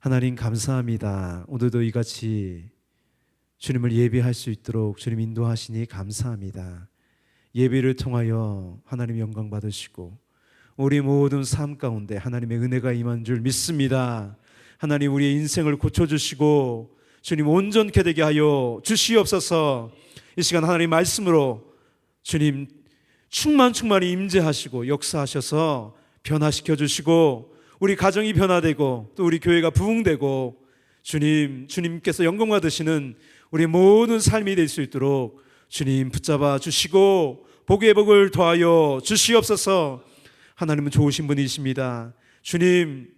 하나님 감사합니다. 오늘도 이같이 주님을 예배할 수 있도록 주님 인도하시니 감사합니다. 예배를 통하여 하나님 영광 받으시고 우리 모든 삶 가운데 하나님의 은혜가 임한 줄 믿습니다. 하나님 우리의 인생을 고쳐주시고 주님 온전케 되게 하여 주시옵소서. 이 시간 하나님 말씀으로 주님 충만히 임재하시고 역사하셔서 변화시켜 주시고 우리 가정이 변화되고 또 우리 교회가 부흥되고 주님께서 영광 받으시는 우리 모든 삶이 될 수 있도록 주님 붙잡아 주시고 복의 복을 더하여 주시옵소서. 하나님은 좋으신 분이십니다. 주님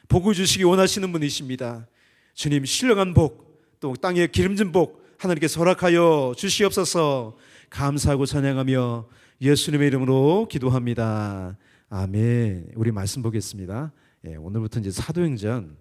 복을 주시기 원하시는 분이십니다. 주님 신령한 복, 또 땅에 기름진 복 하나님께서 허락하여 주시옵소서. 감사하고 찬양하며 예수님의 이름으로 기도합니다. 아멘. 우리 말씀 보겠습니다. 오늘부터 이제 사도행전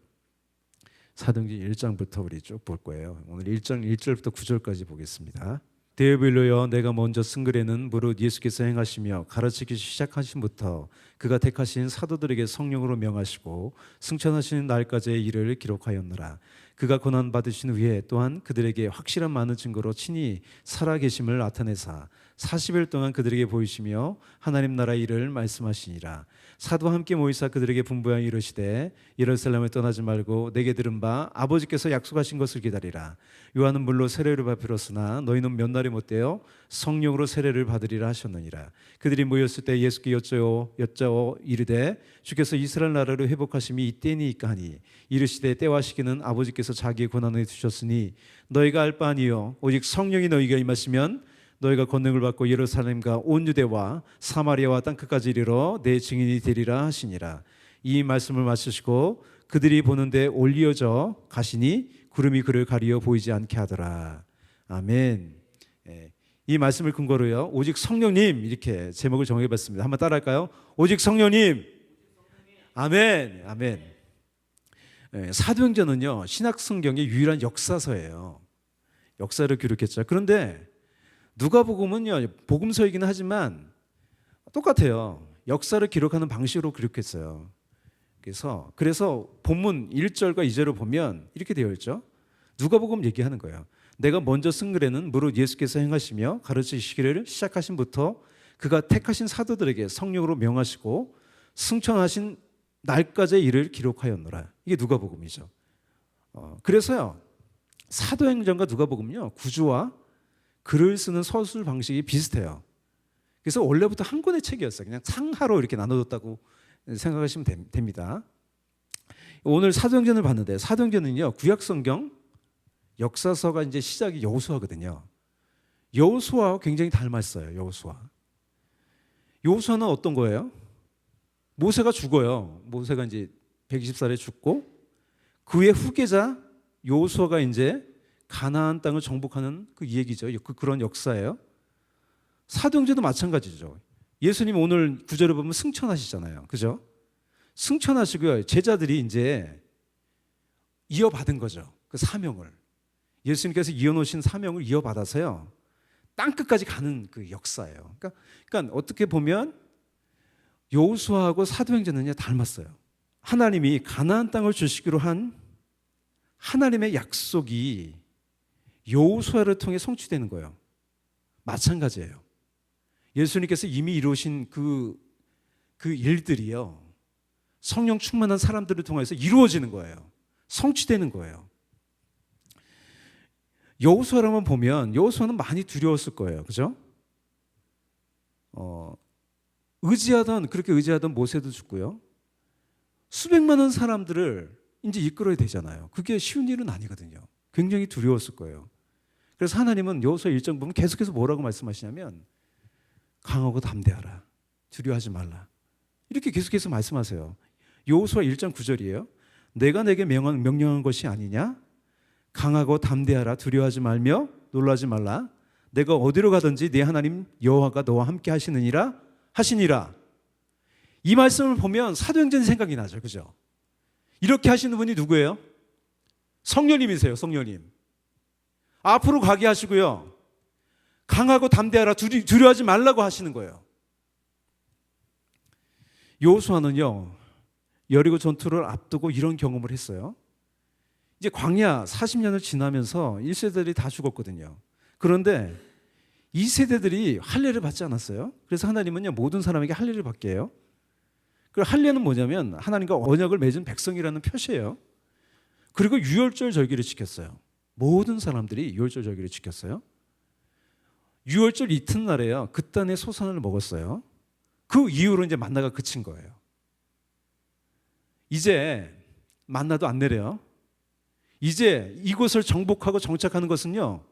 1장부터 우리 쭉 볼 거예요. 오늘 1장 1절부터 9절까지 보겠습니다. 데오빌로여, 내가 먼저 쓴 글에는 무릇 예수께서 행하시며 가르치기 시작하신부터 그가 택하신 사도들에게 성령으로 명하시고 승천하시는 날까지의 일을 기록하였노라. 그가 고난 받으신 후에 또한 그들에게 확실한 많은 증거로 친히 살아계심을 나타내사 40일 동안 그들에게 보이시며 하나님 나라의 일을 말씀하시니라. 사도와 함께 모이사 그들에게 분부하여 이르시되 예루살렘을 떠나지 말고 내게 들은 바 아버지께서 약속하신 것을 기다리라. 요한은 물로 세례를 베풀었으나 너희는 몇 날이 못되어 성령으로 세례를 받으리라 하셨느니라. 그들이 모였을 때 예수께 여짜오 이르되 주께서 이스라엘 나라를 회복하심이 이때니이까 하니 이르시되 때와 시기는 아버지께서 자기의 권한에 두셨으니 너희가 알 바 아니요 오직 성령이 너희가 임하시면 너희가 권능을 받고 예루살렘과 온 유대와 사마리아와 땅끝까지 이르러 내 증인이 되리라 하시니라. 이 말씀을 마치시고 그들이 보는데 올리어져 가시니 구름이 그를 가리어 보이지 않게 하더라. 아멘. 이 말씀을 근거로요 오직 성령님 이렇게 제목을 정해봤습니다. 한번 따라할까요? 오직 성령님. 아멘. 아멘. 사도행전은요 신약 성경의 유일한 역사서예요. 역사를 기록했죠. 그런데 누가복음은요 복음서이긴 하지만 똑같아요. 역사를 기록하는 방식으로 기록했어요. 그래서 본문 1절과 2절을 보면 이렇게 되어 있죠. 누가복음 얘기하는 거예요. 내가 먼저 쓴 글에는 무릇 예수께서 행하시며 가르치시기를 시작하신부터 그가 택하신 사도들에게 성령으로 명하시고 승천하신 날까지의 일을 기록하였노라. 이게 누가복음이죠. 그래서요 사도행전과 누가복음은요 구조와 글을 쓰는 서술 방식이 비슷해요. 그래서 원래부터 한 권의 책이었어요. 그냥 상하로 이렇게 나눠뒀다고 생각하시면 됩니다. 오늘 사도행전을 봤는데 사도행전은요 구약성경 역사서가 이제 시작이 여호수아거든요. 여호수아와 굉장히 닮았어요. 여호수아는 어떤 거예요? 모세가 죽어요. 모세가 이제 120살에 죽고 그의 후계자 여호수아가 이제 가나안 땅을 정복하는 그 얘기죠. 그런 역사예요. 사도행전도 마찬가지죠. 예수님 오늘 구절을 보면 승천하시잖아요. 그죠? 승천하시고요. 제자들이 이제 이어받은 거죠. 그 사명을. 예수님께서 이어놓으신 사명을 이어받아서요. 땅끝까지 가는 그 역사예요. 그러니까 어떻게 보면 여호수아하고 사도행전은요 닮았어요. 하나님이 가나안 땅을 주시기로 한 하나님의 약속이 여호수아를 통해 성취되는 거예요. 마찬가지예요. 예수님께서 이미 이루신 그 일들이요 성령 충만한 사람들을 통해서 이루어지는 거예요. 성취되는 거예요. 여호수아라만 보면 여호수아는 많이 두려웠을 거예요. 그죠? 그렇게 의지하던 모세도 죽고요. 수백만원 사람들을 이제 이끌어야 되잖아요. 그게 쉬운 일은 아니거든요. 굉장히 두려웠을 거예요. 그래서 하나님은 여호수아 1장 보면 계속해서 뭐라고 말씀하시냐면 강하고 담대하라. 두려워하지 말라. 이렇게 계속해서 말씀하세요. 여호수아 1장 9절이에요. 내가 내게 명령한 것이 아니냐? 강하고 담대하라. 두려워하지 말며 놀라지 말라. 내가 어디로 가든지 네 하나님 여호와가 너와 함께 하시니라. 이 말씀을 보면 사도행전이 생각이 나죠. 그죠? 이렇게 하시는 분이 누구예요? 성령님이세요. 성령님. 앞으로 가게 하시고요. 강하고 담대하라. 두려워하지 말라고 하시는 거예요. 여호수아는요. 여리고 전투를 앞두고 이런 경험을 했어요. 이제 광야 40년을 지나면서 1세대들이 다 죽었거든요. 그런데 2세대들이 할례를 받지 않았어요. 그래서 하나님은요, 모든 사람에게 할례를 받게 해요. 그 할례는 뭐냐면 하나님과 언약을 맺은 백성이라는 표시예요. 그리고 유월절 절기를 지켰어요. 모든 사람들이 유월절 절기를 지켰어요. 유월절 이튿날에요, 그단의 소산을 먹었어요. 그 이후로 이제 만나가 그친 거예요. 이제 만나도 안 내려요. 이제 이곳을 정복하고 정착하는 것은요,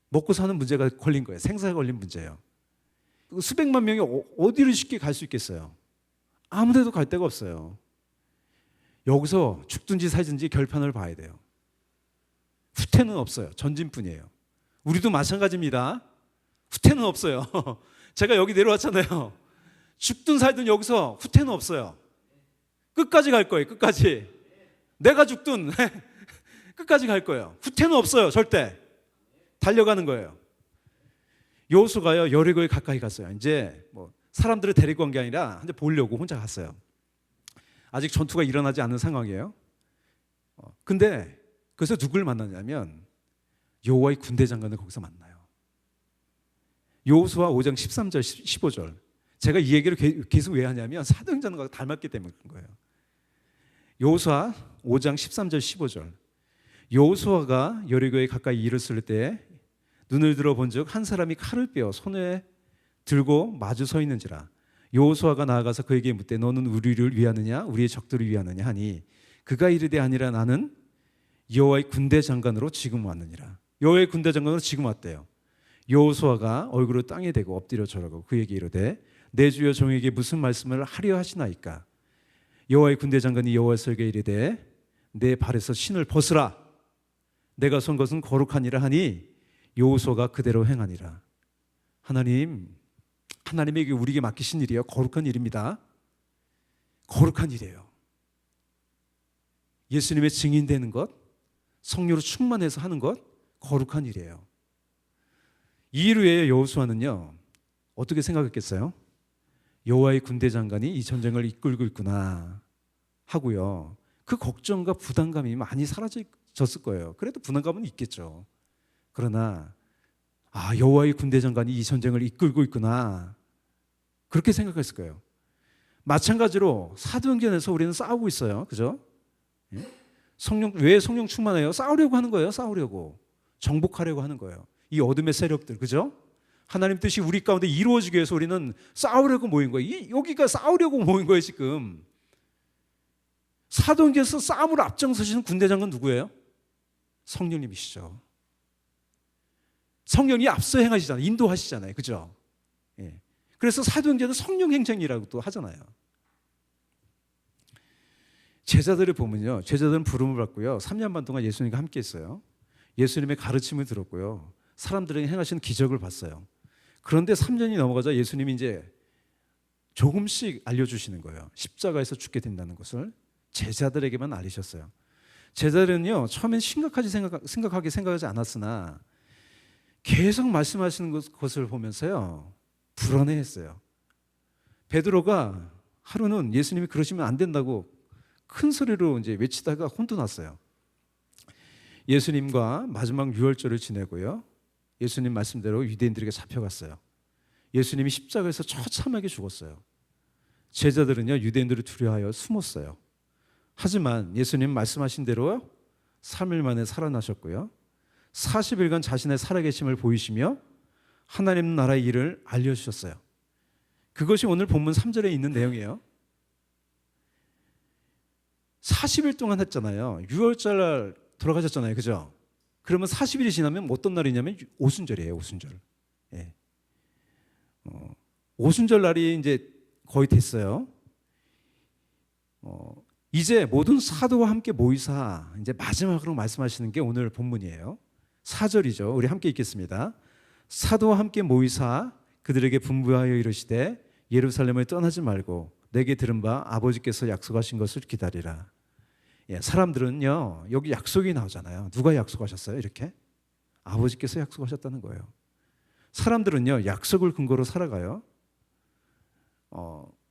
먹고 사는 문제가 걸린 거예요. 생사가 걸린 문제예요. 수백만 명이 어디를 쉽게 갈 수 있겠어요? 아무 데도 갈 데가 없어요. 여기서 죽든지 살든지 결판을 봐야 돼요. 후퇴는 없어요. 전진뿐이에요. 우리도 마찬가지입니다. 후퇴는 없어요. 제가 여기 내려왔잖아요. 죽든 살든 여기서 후퇴는 없어요. 끝까지 갈 거예요. 끝까지. 내가 죽든 끝까지 갈 거예요. 후퇴는 없어요. 절대. 달려가는 거예요. 여호수아가요, 여리고에 가까이 갔어요. 이제 뭐 사람들을 데리고 간 게 아니라 이제 보려고 혼자 갔어요. 아직 전투가 일어나지 않은 상황이에요. 근데 그래서 누굴 만났냐면 여호와의 군대 장관을 거기서 만나요. 여호수아 5장 13절 15절. 제가 이 얘기를 계속 왜 하냐면 사도행전과 닮았기 때문에 그런 거예요. 여호수아 5장 13절 15절. 여호수아가 여리고에 가까이 이르렀을 때 눈을 들어 본즉 한 사람이 칼을 빼어 손에 들고 마주 서 있는지라. 여호수아가 나아가서 그에게 묻되 너는 우리를 위하느냐 우리의 적들을 위하느냐 하니 그가 이르되 아니라 나는 여호와의 군대 장관으로 지금 왔느니라. 여호와의 군대 장관으로 지금 왔대요. 여호수아가 얼굴을 땅에 대고 엎드려 절하고 그에게 이르되 내 주여 종에게 무슨 말씀을 하려 하시나이까. 여호와의 군대 장관이 여호와에게 이르되 내 발에서 신을 벗으라. 내가 선 것은 거룩하니라 하니 여호수아가 그대로 행하니라. 하나님에게 우리에게 맡기신 일이요, 거룩한 일입니다. 거룩한 일이에요. 예수님의 증인되는 것, 성령으로 충만해서 하는 것, 거룩한 일이에요. 이 일 후에 여호수아는요, 어떻게 생각했겠어요? 여호와의 군대 장관이 이 전쟁을 이끌고 있구나 하고요, 그 걱정과 부담감이 많이 사라졌을 거예요. 그래도 부담감은 있겠죠. 그러나 여호와의 군대 장관이 이 전쟁을 이끌고 있구나, 그렇게 생각했을 거예요. 마찬가지로 사도행전에서 우리는 싸우고 있어요. 그죠? 왜 성령 충만해요? 싸우려고 하는 거예요. 싸우려고. 정복하려고 하는 거예요. 이 어둠의 세력들. 그죠? 하나님 뜻이 우리 가운데 이루어지기 위해서 우리는 싸우려고 모인 거예요. 여기가 싸우려고 모인 거예요, 지금. 사도행전에서 싸움을 앞장서시는 군대 장관 누구예요? 성령님이시죠. 성령이 앞서 행하시잖아요. 인도하시잖아요. 그죠? 예. 그래서 사도행전은 성령 행정이라고도 하잖아요. 제자들을 보면요, 제자들은 부름을 받고요, 3년 반 동안 예수님과 함께 했어요. 예수님의 가르침을 들었고요, 사람들에게 행하시는 기적을 봤어요. 그런데 3년이 넘어가자 예수님이 이제 조금씩 알려주시는 거예요. 십자가에서 죽게 된다는 것을 제자들에게만 알리셨어요. 제자들은요, 처음엔 심각하게 생각하지 않았으나 계속 말씀하시는 것을 보면서요, 불안해했어요. 베드로가 하루는 예수님이 그러시면 안 된다고 큰 소리로 이제 외치다가 혼도 났어요. 예수님과 마지막 유월절을 지내고요, 예수님 말씀대로 유대인들에게 잡혀갔어요. 예수님이 십자가에서 처참하게 죽었어요. 제자들은요, 유대인들을 두려워하여 숨었어요. 하지만 예수님 말씀하신 대로 3일 만에 살아나셨고요, 40일간 자신의 살아계심을 보이시며 하나님 나라의 일을 알려주셨어요. 그것이 오늘 본문 3절에 있는 내용이에요. 40일 동안 했잖아요. 6월절 날 돌아가셨잖아요. 그죠? 그러면 40일이 지나면 어떤 날이냐면 오순절이에요. 오순절. 예. 오순절 날이 이제 거의 됐어요. 이제 모든 사도와 함께 모이사 이제 마지막으로 말씀하시는 게 오늘 본문이에요. 4절이죠. 우리 함께 읽겠습니다. 사도와 함께 모이사 그들에게 분부하여 이르시되 예루살렘을 떠나지 말고 내게 들은 바 아버지께서 약속하신 것을 기다리라. 예, 사람들은요, 여기 약속이 나오잖아요. 누가 약속하셨어요? 이렇게? 아버지께서 약속하셨다는 거예요. 사람들은요, 약속을 근거로 살아가요.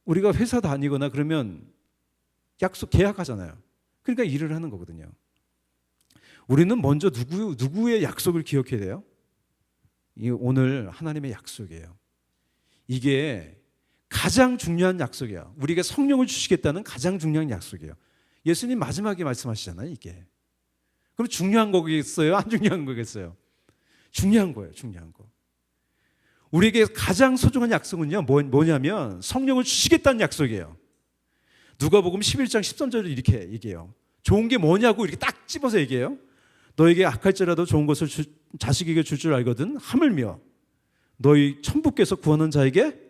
우리가 회사 다니거나 그러면 계약하잖아요. 그러니까 일을 하는 거거든요. 우리는 먼저 누구의 약속을 기억해야 돼요? 이 오늘 하나님의 약속이에요. 이게 가장 중요한 약속이야. 우리에게 성령을 주시겠다는 가장 중요한 약속이에요. 예수님 마지막에 말씀하시잖아요, 이게. 그럼 중요한 거겠어요? 안 중요한 거겠어요? 중요한 거예요, 중요한 거. 우리에게 가장 소중한 약속은요, 뭐냐면 성령을 주시겠다는 약속이에요. 누가복음 11장 13절을 이렇게 얘기해요. 좋은 게 뭐냐고 이렇게 딱 집어서 얘기해요. 너에게 악할지라도 좋은 것을 자식에게 줄 줄 알거든. 하물며 너희 천부께서 구하는 자에게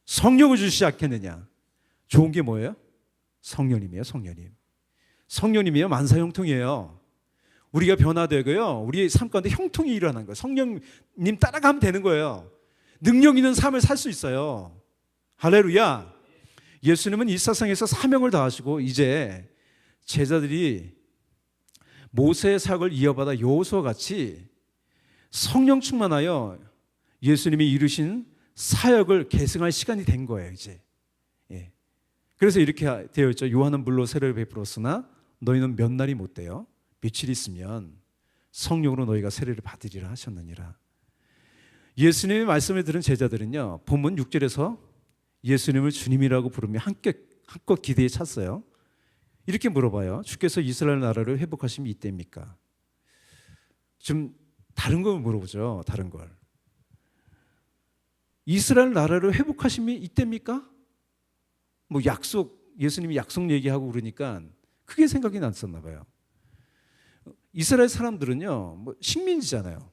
성령을 주시지 않겠느냐. 좋은 게 뭐예요? 성령님이에요, 성령님. 성령님이에요, 만사형통이에요. 우리가 변화되고요, 우리의 삶 가운데 형통이 일어나는 거예요. 성령님 따라가면 되는 거예요. 능력 있는 삶을 살 수 있어요. 할렐루야. 예수님은 이 세상에서 사명을 다하시고 이제 제자들이 모세의 사역을 이어받아 여호수아 같이 성령 충만하여 예수님이 이루신 사역을 계승할 시간이 된 거예요, 이제. 예. 그래서 이렇게 되어 있죠. 요한은 물로 세례를 베풀었으나 너희는 몇 날이 못 돼요. 며칠 있으면 성령으로 너희가 세례를 받으리라 하셨느니라. 예수님의 말씀을 들은 제자들은요, 본문 6절에서 예수님을 주님이라고 부르며 한껏 기대에 찼어요. 이렇게 물어봐요. 주께서 이스라엘 나라를 회복하심이 이때입니까? 좀 다른 걸 물어보죠. 다른 걸. 이스라엘 나라를 회복하심이 이때입니까? 뭐 예수님이 약속 얘기하고 그러니까 크게 생각이 났었나 봐요. 이스라엘 사람들은요, 뭐 식민지잖아요.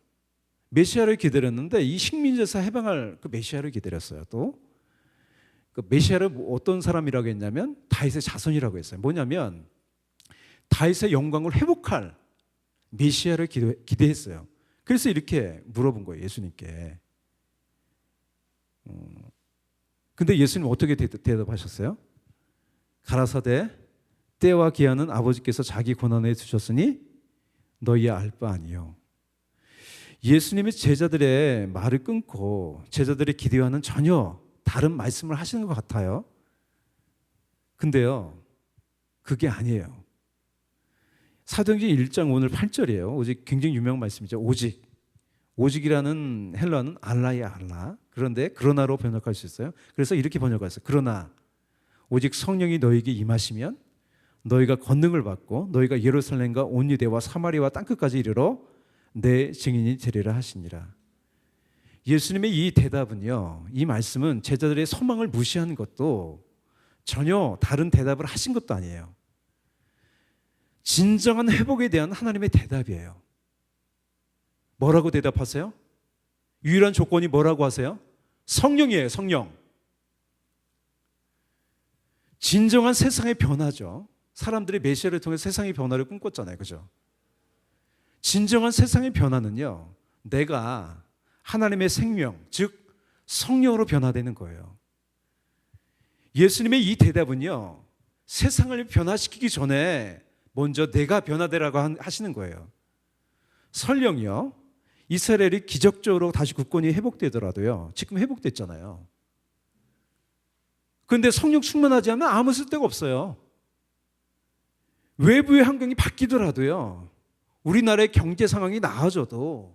메시아를 기다렸는데 이 식민지에서 해방할 그 메시아를 기다렸어요. 또 그 메시아를 어떤 사람이라고 했냐면 다윗의 자손이라고 했어요. 뭐냐면 다윗의 영광을 회복할 메시아를 기대했어요. 그래서 이렇게 물어본 거예요, 예수님께. 근데 예수님 어떻게 대답하셨어요? 가라사대 때와 기한은 아버지께서 자기 권한에 두셨으니 너희의 알 바 아니요. 예수님이 제자들의 말을 끊고 제자들의 기대와는 전혀 다른 말씀을 하시는 것 같아요. 근데요, 그게 아니에요. 사도행전 1장 오늘 8절이에요. 오직 굉장히 유명한 말씀이죠. 오직이라는 헬라어는 알라의 알라. 그런데 그러나로 번역할 수 있어요. 그래서 이렇게 번역했어요. 그러나 오직 성령이 너에게 임하시면 너희가 권능을 받고 너희가 예루살렘과 온 유대와 사마리아와 땅끝까지 이르러 내 증인이 되리라 하시니라. 예수님의 이 대답은요, 이 말씀은 제자들의 소망을 무시한 것도 전혀 다른 대답을 하신 것도 아니에요. 진정한 회복에 대한 하나님의 대답이에요. 뭐라고 대답하세요? 유일한 조건이 뭐라고 하세요? 성령이에요, 성령. 진정한 세상의 변화죠. 사람들이 메시아를 통해 세상의 변화를 꿈꿨잖아요, 그죠? 진정한 세상의 변화는요, 내가 하나님의 생명, 즉 성령으로 변화되는 거예요. 예수님의 이 대답은요, 세상을 변화시키기 전에 먼저 내가 변화되라고 하시는 거예요. 설령이요, 이스라엘이 기적적으로 다시 국권이 회복되더라도요, 지금 회복됐잖아요. 그런데 성령 충만하지 않으면 아무 쓸데가 없어요. 외부의 환경이 바뀌더라도요, 우리나라의 경제 상황이 나아져도,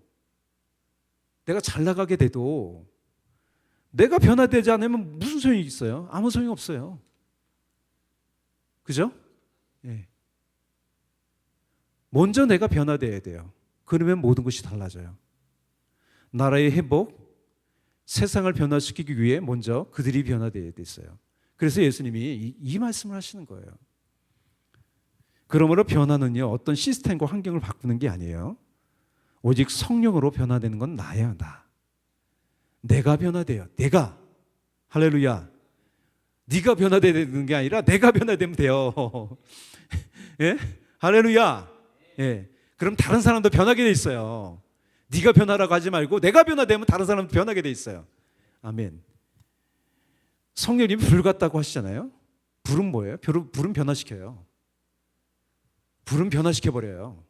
내가 잘 나가게 돼도 내가 변화되지 않으면 무슨 소용이 있어요? 아무 소용이 없어요. 그죠? 예. 먼저 내가 변화돼야 돼요. 그러면 모든 것이 달라져요. 나라의 회복, 세상을 변화시키기 위해 먼저 그들이 변화돼야 됐어요. 그래서 예수님이 이 말씀을 하시는 거예요. 그러므로 변화는요, 어떤 시스템과 환경을 바꾸는 게 아니에요. 오직 성령으로 변화되는 건 나야, 나. 내가 변화돼요. 내가. 할렐루야. 네가 변화되는 게 아니라 내가 변화되면 돼요. 예? 할렐루야. 예. 그럼 다른 사람도 변하게 돼 있어요. 네가 변하라고 하지 말고 내가 변화되면 다른 사람도 변하게 돼 있어요. 아멘. 성령님이 불 같다고 하시잖아요. 불은 뭐예요? 불은 변화시켜요. 불은 변화시켜버려요.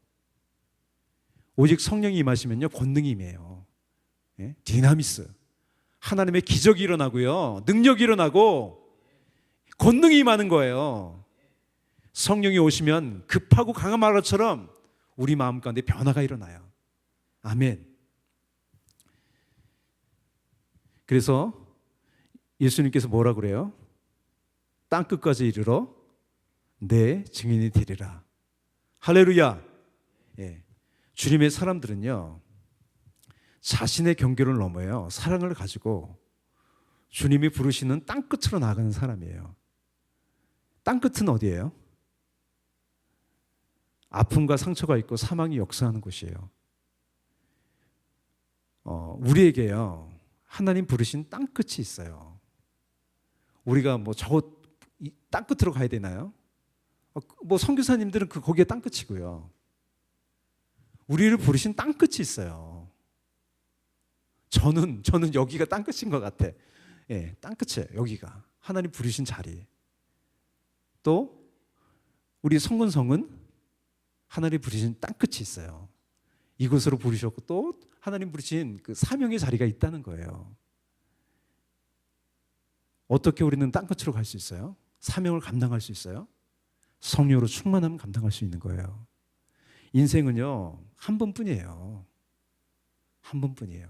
오직 성령이 임하시면요, 권능이 임해요. 예? 디나미스. 하나님의 기적이 일어나고요, 능력이 일어나고 권능이 임하는 거예요. 성령이 오시면 급하고 강한 마라처럼 우리 마음 가운데 변화가 일어나요. 아멘. 그래서 예수님께서 뭐라 그래요? 땅 끝까지 이르러 내 증인이 되리라. 할렐루야. 예. 주님의 사람들은요, 자신의 경계를 넘어요. 사랑을 가지고 주님이 부르시는 땅 끝으로 나가는 사람이에요. 땅 끝은 어디예요? 아픔과 상처가 있고 사망이 역사하는 곳이에요. 우리에게요, 하나님 부르신 땅 끝이 있어요. 우리가 뭐 저 땅 끝으로 가야 되나요? 뭐 선교사님들은 거기에 땅 끝이고요. 우리를 부르신 땅 끝이 있어요. 저는 여기가 땅 끝인 것 같아. 예, 땅 끝이에요. 여기가 하나님 부르신 자리. 또 우리 성군성은 하나님 부르신 땅 끝이 있어요. 이곳으로 부르셨고 또 하나님 부르신 그 사명의 자리가 있다는 거예요. 어떻게 우리는 땅 끝으로 갈 수 있어요? 사명을 감당할 수 있어요? 성령으로 충만하면 감당할 수 있는 거예요. 인생은요, 한 번뿐이에요. 한 번뿐이에요.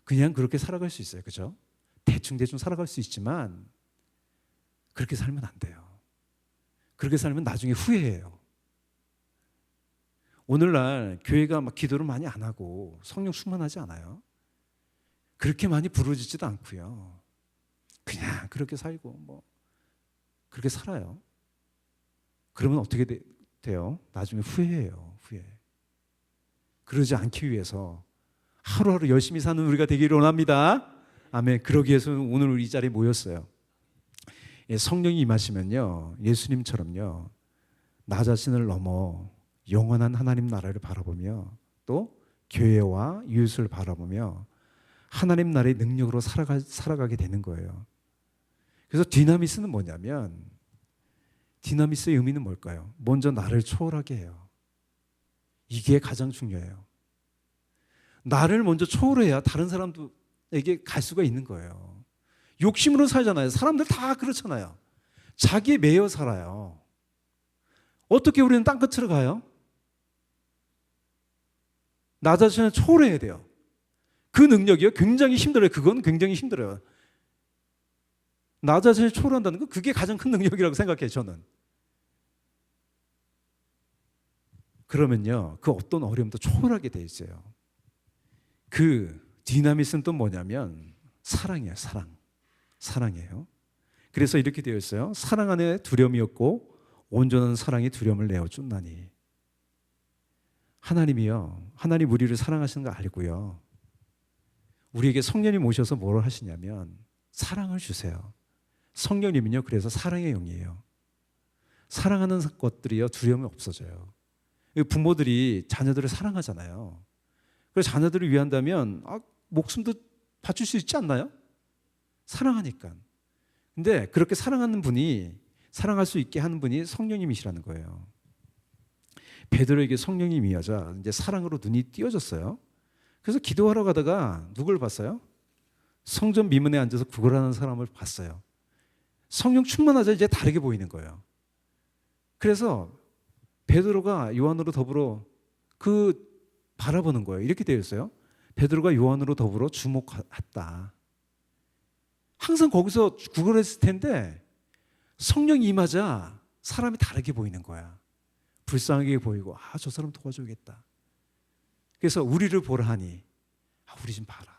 그냥 그렇게 살아갈 수 있어요. 그죠? 대충 살아갈 수 있지만 그렇게 살면 안 돼요. 그렇게 살면 나중에 후회해요. 오늘날 교회가 막 기도를 많이 안 하고 성령 충만하지 않아요. 그렇게 많이 부르짖지도 않고요. 그냥 그렇게 살고 뭐 그렇게 살아요. 그러면 어떻게 돼요? 나중에 후회해요. 후회. 그러지 않기 위해서 하루하루 열심히 사는 우리가 되기를 원합니다. 아멘. 그러기 위해서 오늘 이 자리에 모였어요. 예, 성령이 임하시면요, 예수님처럼요, 나 자신을 넘어 영원한 하나님 나라를 바라보며 또 교회와 이웃을 바라보며 하나님 나라의 능력으로 살아가게 되는 거예요. 그래서 디나미스는 뭐냐면, 디나미스의 의미는 뭘까요? 먼저 나를 초월하게 해요. 이게 가장 중요해요. 나를 먼저 초월해야 다른 사람들에게 갈 수가 있는 거예요. 욕심으로 살잖아요. 사람들 다 그렇잖아요. 자기에 매여 살아요. 어떻게 우리는 땅끝으로 가요? 나 자신을 초월해야 돼요. 그 능력이요, 굉장히 힘들어요. 그건 굉장히 힘들어요. 나 자신을 초월한다는 건 그게 가장 큰 능력이라고 생각해요, 저는. 그러면요, 그 어떤 어려움도 초월하게 돼 있어요. 그 디나미스는 또 뭐냐면 사랑이에요. 사랑이에요. 그래서 이렇게 되어 있어요. 사랑 안에 두려움이 없고 온전한 사랑이 두려움을 내어 쫓나니. 하나님이요, 하나님 우리를 사랑하시는 거 알고요, 우리에게 성령님 오셔서 뭐를 하시냐면 사랑을 주세요. 성령님은요, 그래서 사랑의 영이에요. 사랑하는 것들이요, 두려움이 없어져요. 부모들이 자녀들을 사랑하잖아요. 그래서 자녀들을 위한다면 목숨도 바칠 수 있지 않나요? 사랑하니까. 근데 그렇게 사랑하는 분이, 사랑할 수 있게 하는 분이 성령님이시라는 거예요. 베드로에게 성령님이 임하자 이제 사랑으로 눈이 띄어졌어요. 그래서 기도하러 가다가 누굴 봤어요? 성전 미문에 앉아서 구걸하는 사람을 봤어요. 성령 충만하자 이제 다르게 보이는 거예요. 그래서 베드로가 요한으로 더불어 바라보는 거예요. 이렇게 되어 있어요. 베드로가 요한으로 더불어 주목했다. 항상 거기서 구걸했을 텐데 성령이 임하자 사람이 다르게 보이는 거야. 불쌍하게 보이고, 저 사람 도와줘야겠다. 그래서 우리를 보라 하니, 우리 좀 봐라.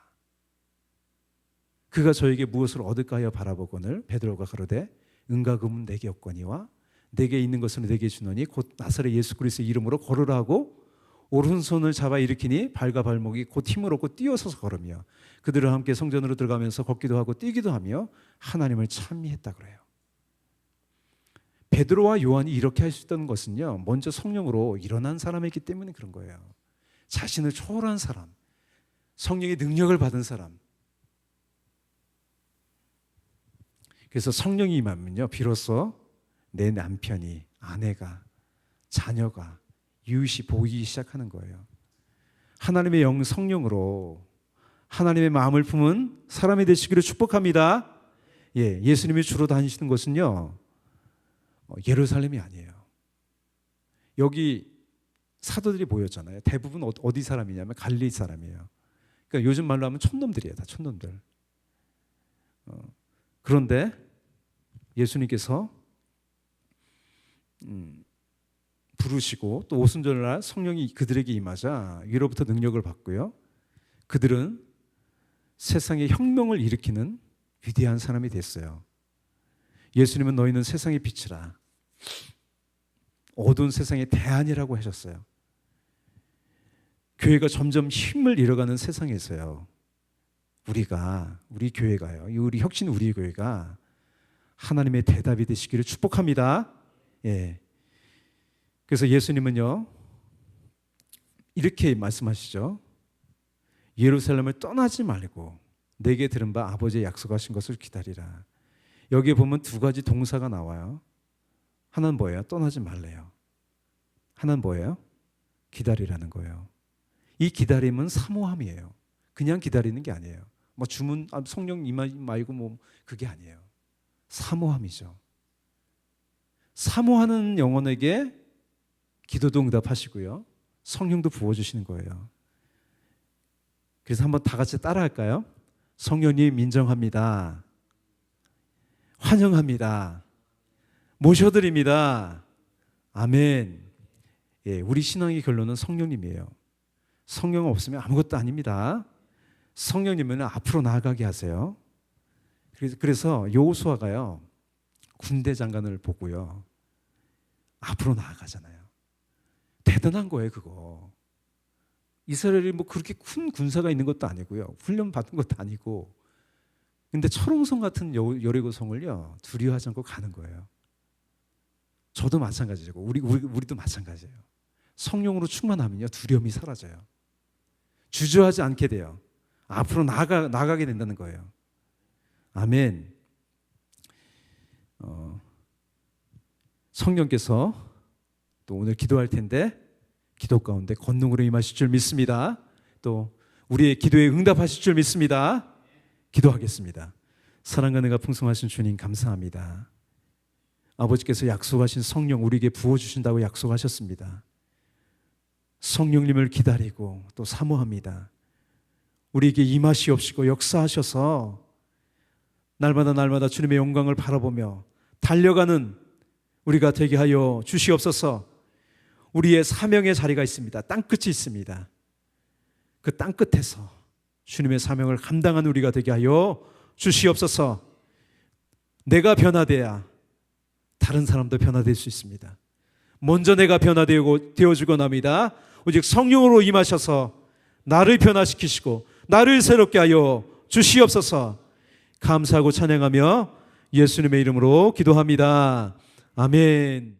그가 저에게 무엇을 얻을까 하여 바라보거늘 베드로가 가로되 은과 금은 내게 없거니와 내게 있는 것은 내게 주노니 곧 나사렛 예수 그리스도의 이름으로 걸으라 하고 오른손을 잡아 일으키니 발과 발목이 곧 힘을 얻고 뛰어서서 걸으며 그들과 함께 성전으로 들어가면서 걷기도 하고 뛰기도 하며 하나님을 찬미했다 그래요. 베드로와 요한이 이렇게 할 수 있다는 것은요, 먼저 성령으로 일어난 사람이기 때문에 그런 거예요. 자신을 초월한 사람, 성령의 능력을 받은 사람. 그래서 성령이 임하면요, 비로소 내 남편이, 아내가, 자녀가, 이웃이 보이기 시작하는 거예요. 하나님의 영 성령으로 하나님의 마음을 품은 사람이 되시기를 축복합니다. 예, 예수님이 주로 다니시는 곳은요, 예루살렘이 아니에요. 여기 사도들이 모였잖아요. 대부분 어디 사람이냐면 갈릴리 사람이에요. 그러니까 요즘 말로 하면 촌놈들이에요. 다 촌놈들. 그런데 예수님께서 부르시고 또 오순절날 성령이 그들에게 임하자 위로부터 능력을 받고요. 그들은 세상에 혁명을 일으키는 위대한 사람이 됐어요. 예수님은 너희는 세상의 빛이라. 어두운 세상의 대안이라고 하셨어요. 교회가 점점 힘을 잃어가는 세상에서요. 우리 교회가요. 우리 혁신 우리 교회가 하나님의 대답이 되시기를 축복합니다. 예. 그래서 예수님은요. 이렇게 말씀하시죠. 예루살렘을 떠나지 말고 내게 들은 바 아버지의 약속하신 것을 기다리라. 여기에 보면 두 가지 동사가 나와요. 하나는 뭐예요? 떠나지 말래요. 하나는 뭐예요? 기다리라는 거예요. 이 기다림은 사모함이에요. 그냥 기다리는 게 아니에요. 뭐 주문 성령 임하고 뭐 그게 아니에요. 사모함이죠. 사모하는 영혼에게 기도도 응답하시고요. 성령도 부어주시는 거예요. 그래서 한번 다 같이 따라할까요? 성령님 인정합니다. 환영합니다. 모셔드립니다. 아멘. 예, 우리 신앙의 결론은 성령님이에요. 성령 없으면 아무것도 아닙니다. 성령님은 앞으로 나아가게 하세요. 그래서 여호수아가요 군대 장관을 보고요 앞으로 나아가잖아요. 대단한 거예요 그거. 이스라엘이 뭐 그렇게 큰 군사가 있는 것도 아니고요. 훈련 받은 것도 아니고. 근데 철옹성 같은 여리고성을요 두려워하지 않고 가는 거예요. 저도 마찬가지고 우리도 마찬가지예요. 성령으로 충만하면요 두려움이 사라져요. 주저하지 않게 돼요. 앞으로 나가게 된다는 거예요. 아멘. 성령께서 또 오늘 기도할 텐데 기도 가운데 권능으로 임하실 줄 믿습니다. 또 우리의 기도에 응답하실 줄 믿습니다. 기도하겠습니다. 사랑과 은혜가 풍성하신 주님 감사합니다. 아버지께서 약속하신 성령 우리에게 부어주신다고 약속하셨습니다. 성령님을 기다리고 또 사모합니다. 우리에게 임하시옵시고 역사하셔서 날마다 주님의 영광을 바라보며 달려가는 우리가 되게 하여 주시옵소서. 우리의 사명의 자리가 있습니다. 땅끝이 있습니다. 그 땅끝에서 주님의 사명을 감당하는 우리가 되게 하여 주시옵소서. 내가 변화돼야 다른 사람도 변화될 수 있습니다. 먼저 내가 변화되어주고 납니다. 오직 성령으로 임하셔서 나를 변화시키시고 나를 새롭게 하여 주시옵소서. 감사하고 찬양하며 예수님의 이름으로 기도합니다. 아멘.